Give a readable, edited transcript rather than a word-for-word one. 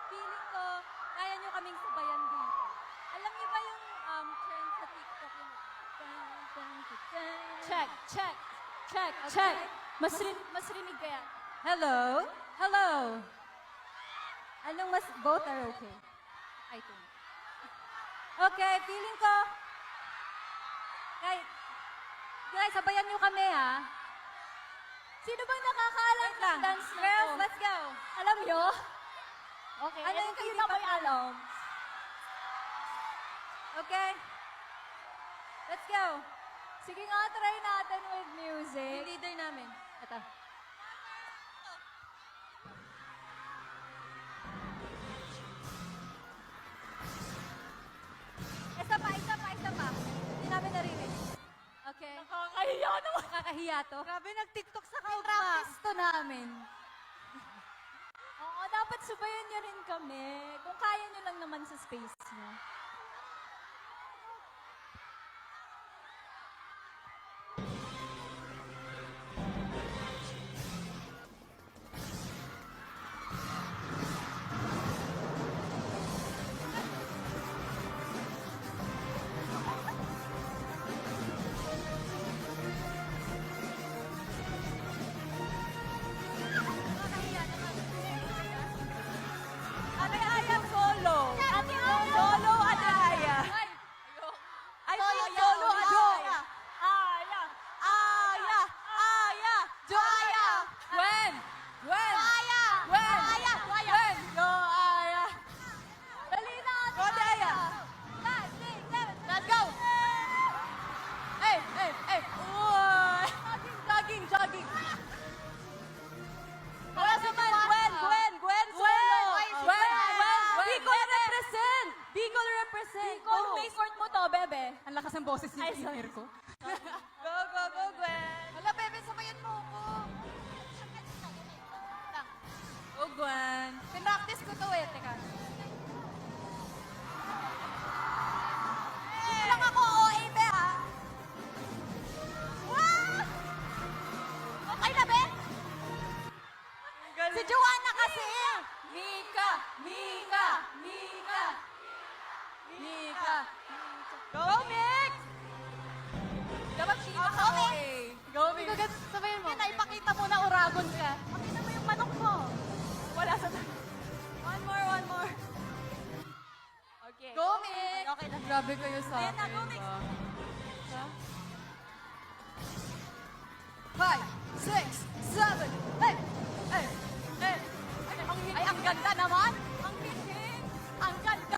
feeling ko, kaya nyo kaming sabayan dito. Alam niyo ba yung trend sa TikTok? Yung Check, check, check, Okay. check. Mas rinig kaya. Hello? Hello? Anong mas, both are okay? I think. Okay, feeling ko, guys, sabayan nyo kami ha. Sino bang nakakaalam Wait ng lang. dance na Girls, to? let's go. Alam nyo? Okay, Ano ano yung kayo hindi na pa may alam? Okay? Let's go. Sige nga, try natin with Yung music. leader namin. Ito. Isa pa. Hindi namin narinig. Okay. Nakakahiya naman. Nakakahiya to. Grabe, nag-TikTok sa Practice to namin. Oo, dapat subayan nyo rin kami. Kung kaya nyo lang naman sa space nyo. Nakakahiya naman. Ate Aya solo. Ate Aya! Solo, Ate Aya. Ay, Ay, solo, solo, Ate Aya. Aya. Aya! Aya. Joaya. Gwen! Gwen! Aya. Gwen! Aya. Gwen! Joaya. Dali na, Go, Ate Aya. 5, 6, 7, Let's go. Hey, hey, hey. Uy. Jogging, jogging. Wala si Gwen, Gwen solo. Gwen! Bicol represent. Bicol represent. Kung may court mo to, bebe. Ang lakas ng boses ni Pierre ko. Go, Gwen. Hala, bebe, sabayan mo ako. Oh, Gwen. Pinractice ko to eh. Teka. Hindi lang ako OA, be, ha? Wow! Okay na, be? Si Joanna kasi. Mika! Mika! Mika! Mika! Go, Mix! Dapat Mika Go, ka Mix! okay. Go, Mix! Sabayan mo. Ipakita mo na uragon ka. Pakita mo yung manok mo. Wala sa... One more. Okay. Go, Mix! Okay na. Grabe kayo sa Ayan na, akin. go, Mix. ba? 5, 6, 7, 8. Ay, ang ganda naman.